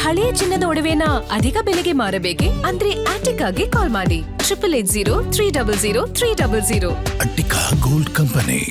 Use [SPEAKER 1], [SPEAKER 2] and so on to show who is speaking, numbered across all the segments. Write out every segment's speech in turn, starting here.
[SPEAKER 1] ಹಳೆಯ ಚಿನ್ನದ ಒಡವೆನ ಅಧಿಕ ಬೆಲೆಗೆ ಮಾರಬೇಕೆ? ಅಂದ್ರೆ ಆಟಿಕಾಗೆ ಕಾಲ್ ಮಾಡಿ 8880
[SPEAKER 2] ಅಟ್ಟಿಕಾ ಗೋಲ್ಡ್ ಕಂಪನಿ.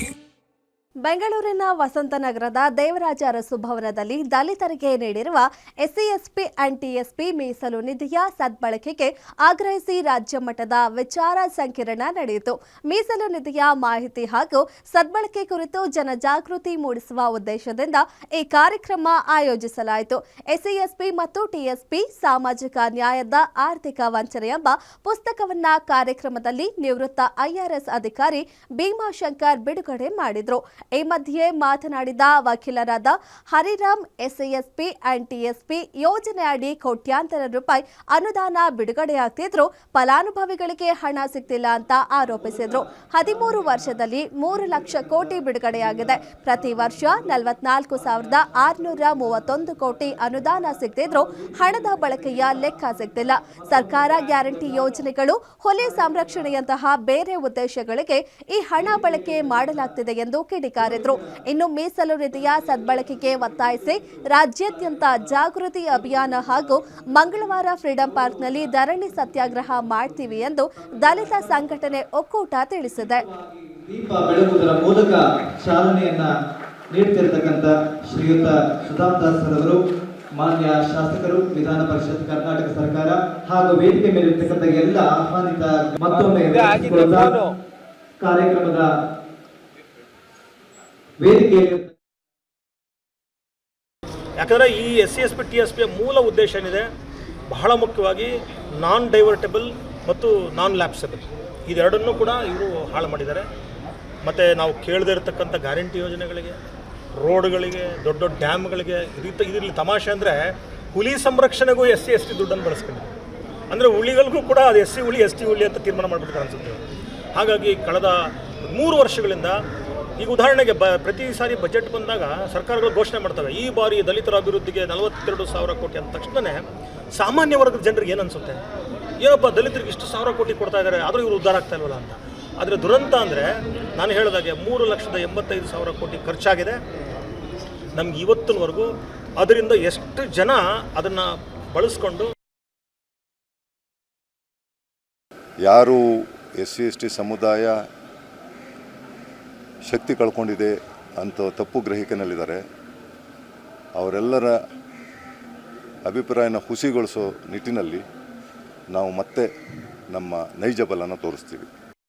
[SPEAKER 3] ಬೆಂಗಳೂರಿನ ವಸಂತನಗರದ ದೇವರಾಜ ಅರಸು ಭವನದಲ್ಲಿ ದಲಿತರಿಗೆ ನೀಡಿರುವ ಎಸ್ಸಿ ಎಸ್ಪಿ ಅಂಡ್ ಟಿಎಸ್ಪಿ ಮೀಸಲು ನಿಧಿಯ ಸದ್ಬಳಕೆಗೆ ಆಗ್ರಹಿಸಿ ರಾಜ್ಯ ಮಟ್ಟದ ವಿಚಾರ ಸಂಕಿರಣ ನಡೆಯಿತು. ಮೀಸಲು ನಿಧಿಯ ಮಾಹಿತಿ ಹಾಗೂ ಸದ್ಬಳಕೆ ಕುರಿತು ಜನಜಾಗೃತಿ ಮೂಡಿಸುವ ಉದ್ದೇಶದಿಂದ ಈ ಕಾರ್ಯಕ್ರಮ ಆಯೋಜಿಸಲಾಯಿತು. ಎಸ್ಸಿ ಎಸ್ಪಿ ಮತ್ತು ಟಿಎಸ್ಪಿ ಸಾಮಾಜಿಕ ನ್ಯಾಯದ ಆರ್ಥಿಕ ವಂಚನೆ ಎಂಬ ಪುಸ್ತಕವನ್ನ ಕಾರ್ಯಕ್ರಮದಲ್ಲಿ ನಿವೃತ್ತ ಐಆರ್ಎಸ್ ಅಧಿಕಾರಿ ಭೀಮಾಶಂಕರ್ ಬಿಡುಗಡೆ ಮಾಡಿದರು. ಈ ಮಧ್ಯೆ ಮಾತನಾಡಿದ ವಕೀಲರಾದ ಹರಿರಾಮ್, ಎಸ್ಸಿ ಅಂಡ್ ಟಿಎಸ್ಪಿ ಯೋಜನೆ ಅಡಿ ಕೋಟ್ಯಾಂತರ ರೂಪಾಯಿ ಅನುದಾನ ಬಿಡುಗಡೆಯಾಗ್ತಿದ್ರು, ಫಲಾನುಭವಿಗಳಿಗೆ ಹಣ ಸಿಗ್ತಿಲ್ಲ ಅಂತ ಆರೋಪಿಸಿದ್ರು. 13 ವರ್ಷದಲ್ಲಿ 3 ಲಕ್ಷ ಕೋಟಿ ಬಿಡುಗಡೆಯಾಗಿದೆ. ಪ್ರತಿ ವರ್ಷ 44,631 ಕೋಟಿ ಅನುದಾನ ಸಿಗ್ತಿದ್ರು, ಹಣದ ಬಳಕೆಯ ಲೆಕ್ಕ ಸಿಗ್ತಿಲ್ಲ. ಸರ್ಕಾರ ಗ್ಯಾರಂಟಿ ಯೋಜನೆಗಳು, ಹುಲಿ ಸಂರಕ್ಷಣೆಯಂತಹ ಬೇರೆ ಉದ್ದೇಶಗಳಿಗೆ ಈ ಹಣ ಬಳಕೆ ಮಾಡಲಾಗ್ತಿದೆ ಎಂದು ಕಿಡಿಕಾರಿದ್ರು. ಇನ್ನು ಮೀಸಲು ನಿಧಿಯ ಸದ್ಬಳಕೆಗೆ ಒತ್ತಾಯಿಸಿ ರಾಜ್ಯಾದ್ಯಂತ ಜಾಗೃತಿ ಅಭಿಯಾನ ಹಾಗೂ ಮಂಗಳವಾರ ಫ್ರೀಡಂ ಪಾರ್ಕ್ನಲ್ಲಿ ಧರಣಿ ಸತ್ಯಾಗ್ರಹ ಮಾಡ್ತೀವಿ ಎಂದು ದಲಿತ ಸಂಘಟನೆ ಒಕ್ಕೂಟ ತಿಳಿಸಿದೆ.
[SPEAKER 4] ದೀಪ ಬೆಳಗುವುದರ ಮೂಲಕ ಚಾಲನೆಯನ್ನ ನೀಡುತ್ತಿರತಕ್ಕಂಥ ಶ್ರೀಯುತ ಸುಧಾದಾಸ್ ಅವರು, ಮಾನ್ಯ ಶಾಸಕರು, ವಿಧಾನ ಪರಿಷತ್, ಕರ್ನಾಟಕ ಸರ್ಕಾರ ಹಾಗೂ ವೇದಿಕೆ ಮೇಲಿರ್ತಕ್ಕಂಥ ಎಲ್ಲ ಆಹ್ವಾನಿತ ಮತ್ತೊಮ್ಮೆ ಕಾರ್ಯಕ್ರಮದ
[SPEAKER 5] ಯಾಕಂದರೆ ಈ ಎಸ್ಸಿ ಎಸ್ಪಿ ಟಿಎಸ್ಪಿಯ ಮೂಲ ಉದ್ದೇಶ ಏನಿದೆ, ಬಹಳ ಮುಖ್ಯವಾಗಿ ನಾನ್ ಡೈವರ್ಟಬಲ್ ಮತ್ತು ನಾನ್ ಲ್ಯಾಪ್ಸಬಲ್ ಇದೆರಡನ್ನೂ ಕೂಡ ಇವರು ಹಾಳು ಮಾಡಿದ್ದಾರೆ. ಮತ್ತು ನಾವು ಕೇಳದೇ ಇರತಕ್ಕಂಥ ಗ್ಯಾರಂಟಿ ಯೋಜನೆಗಳಿಗೆ, ರೋಡ್ಗಳಿಗೆ, ದೊಡ್ಡ ದೊಡ್ಡ ಡ್ಯಾಮ್ಗಳಿಗೆ, ಇದರಲ್ಲಿ ತಮಾಷೆ ಅಂದರೆ ಹುಲಿ ಸಂರಕ್ಷಣೆಗೂ ಎಸ್ಸಿ ಎಸ್ ಟಿ ದುಡ್ಡನ್ನು ಬಳಸ್ಕೊಂಡಿದ್ದಾರೆ. ಅಂದರೆ ಹುಲಿಗಳಿಗೂ ಕೂಡ ಅದು ಎಸ್ಸಿ ಹುಲಿ ಎಸ್ ಟಿ ಹುಲಿ ಅಂತ ತೀರ್ಮಾನ ಮಾಡಿಬಿಡ್ತಾರೆ ಅನಿಸುತ್ತೆ. ಹಾಗಾಗಿ ಕಳೆದ 3 ವರ್ಷಗಳಿಂದ ಈಗ ಉದಾಹರಣೆಗೆ ಪ್ರತಿ ಸಾರಿ ಬಜೆಟ್ ಬಂದಾಗ ಸರ್ಕಾರಗಳು ಘೋಷಣೆ ಮಾಡ್ತವೆ, ಈ ಬಾರಿ ದಲಿತರ ಅಭಿವೃದ್ಧಿಗೆ 42,000 ಕೋಟಿ ಅಂದ ತಕ್ಷಣವೇ ಸಾಮಾನ್ಯ ವರ್ಗದ ಜನರಿಗೆ ಏನು ಅನಿಸುತ್ತೆ, ಏನಪ್ಪ ದಲಿತರಿಗೆ ಇಷ್ಟು 1,000 ಕೋಟಿ ಕೊಡ್ತಾ ಇದ್ದಾರೆ, ಆದರೂ ಇವರು ಉದ್ಧಾರ ಆಗ್ತಾ ಇಲ್ವಲ್ಲ ಅಂತ. ಆದರೆ ದುರಂತ ಅಂದರೆ ನಾನು ಹೇಳಿದಾಗೆ 3,85,000 ಕೋಟಿ ಖರ್ಚಾಗಿದೆ. ನಮ್ಗೆ ಇವತ್ತಿನವರೆಗೂ ಅದರಿಂದ ಎಷ್ಟು ಜನ ಅದನ್ನು ಬಳಸ್ಕೊಂಡು
[SPEAKER 6] ಯಾರು ಎಸ್ಸಿ ಎಸ್ ಟಿ ಸಮುದಾಯ ಶಕ್ತಿ ಕಳ್ಕೊಂಡಿದೆ ಅಂತ ತಪ್ಪು ಗ್ರಹಿಕೆನಲ್ಲಿದ್ದಾರೆ, ಅವರೆಲ್ಲರ ಅಭಿಪ್ರಾಯನ ಹುಸಿಗೊಳಿಸೋ ನಿಟ್ಟಿನಲ್ಲಿ ನಾವು ಮತ್ತೆ ನಮ್ಮ ನೈಜ ಬಲನ ತೋರಿಸ್ತೀವಿ.